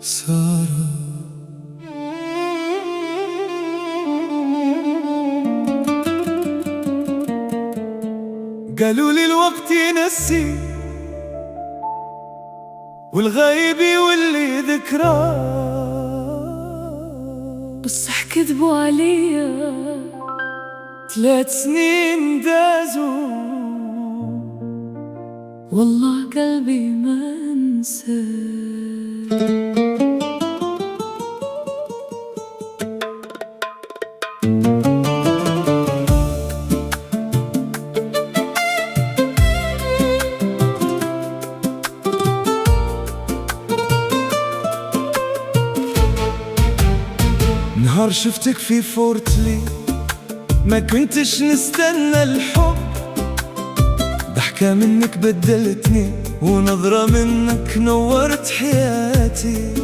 سارة. قالوا لي الوقت ينسي والغايب يولي ذكراه، بصح كذبوا عليا 3 سنين دازوا والله قلبي ما انسى. نهار شفتك في فورتلي ما كنتش نستنى الحب، ضحكة منك بدلتني ونظرة منك نورت حياتي.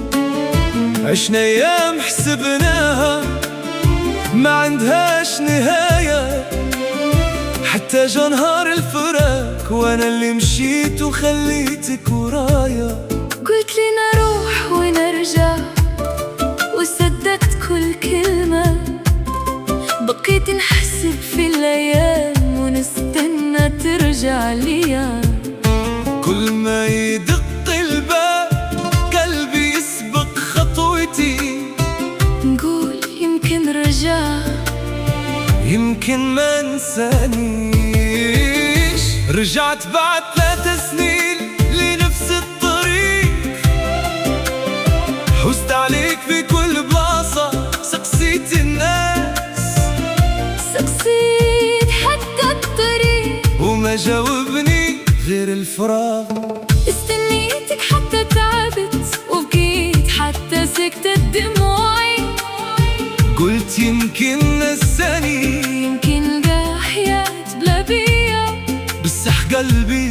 عشنا ايام حسبناها ما عندهاش نهاية، حتى جا نهار الفراق وانا اللي مشيت وخليتك ورايا. قلت لي نروح ونرجع وصدقت كل كلمة، بقيت نحسب في الأيام ونستنى ترجع ليا. كل ما يدق الباب قلبي يسبق خطوتي، نقول يمكن رجع يمكن ما نسانيش. رجعت بعد 3 سنين لنفس الطريق، حزت عليك في كل بلاصة، سقسيت الناس، سقسيت حتى الطريق وما جاوبني غير الفراغ. استنيتك حتى تعبت وبكيت حتى سكتت دموعي. قلت يمكن نساني، يمكن لقى حياة بلا بيا، بصح قلبي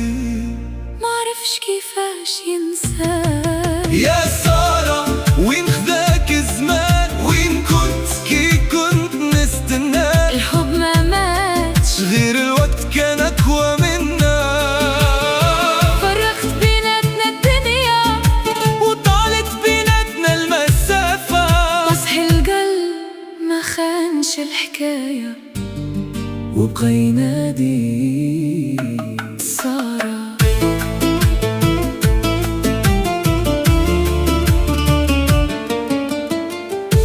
ما عرفش كيفاش ينسى. يا سارة وين خذاك الزمان، وين كنت كي كنت نستناك؟ الحب ما ماتش غير الوقت كان أقوى منا، فرقت بيناتنا الدنيا وطالت بيناتنا المسافة. بصح القلب ما خانش الحكاية وبقى ينادي سارة.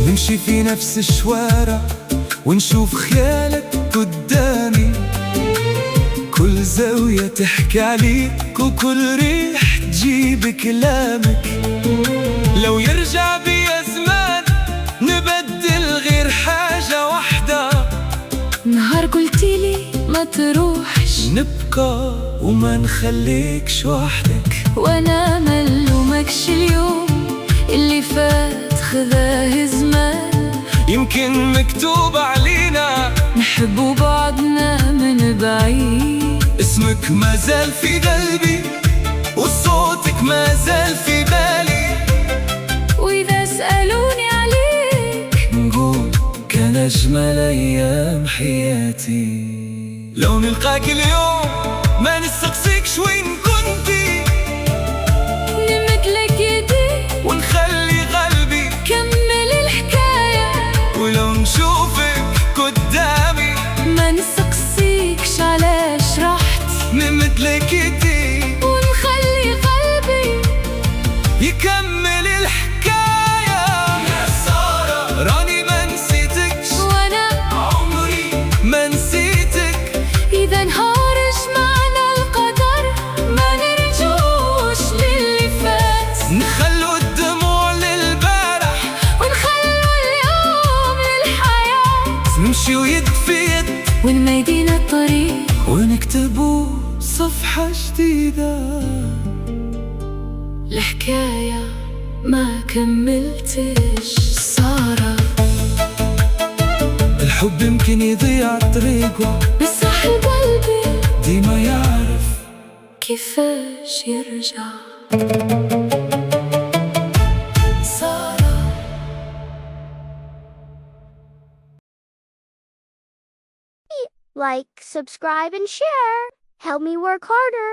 نمشي في نفس الشوارع ونشوف خيالك قدامي، كل زاوية تحكي عليك وكل ريح تجيب كلامك. لو يرجع بيا زمان نبدل غير حاجة واحدة، نهار قلتيلي ما تروحش نبقى وما نخليكش وحدك، وانا ملومكش اليوم اللي فات خذاه زمان. يمكن مكتوب علينا نحبوا بعضنا من بعيد، اسمك ما زال في قلبي وصوتك ما زال في بالي. وإذا سألوني عليك نقول كان أجمل أيام حياتي. لو نلقاك اليوم ما نستقصيكش وين كنتي، نمدلك يدي ونخلي قلبي كمل الحكاية. ولو نشوفك قدامي ما نسقسيكش علاش رحت، نمدلك يدي ونخلي قلبي يكمل الحكاية. يا سارة راني ما نسيتكش وانا عمري ما نسيتك. إذا نهار جمعنا القدر ما نرجوش للي فات، نخلو الدموع للبارح ونخلو اليوم للحياة، نمشي يد في يد ونميدينا الطريق ونكتبوا صفحة جديدة. الحكاية ما كملتش سارة. الحب يمكن يضيع طريقه، بصح قلبي ديما يعرف كيفاش يرجع. سارة. Like, subscribe, and share. Help me work harder.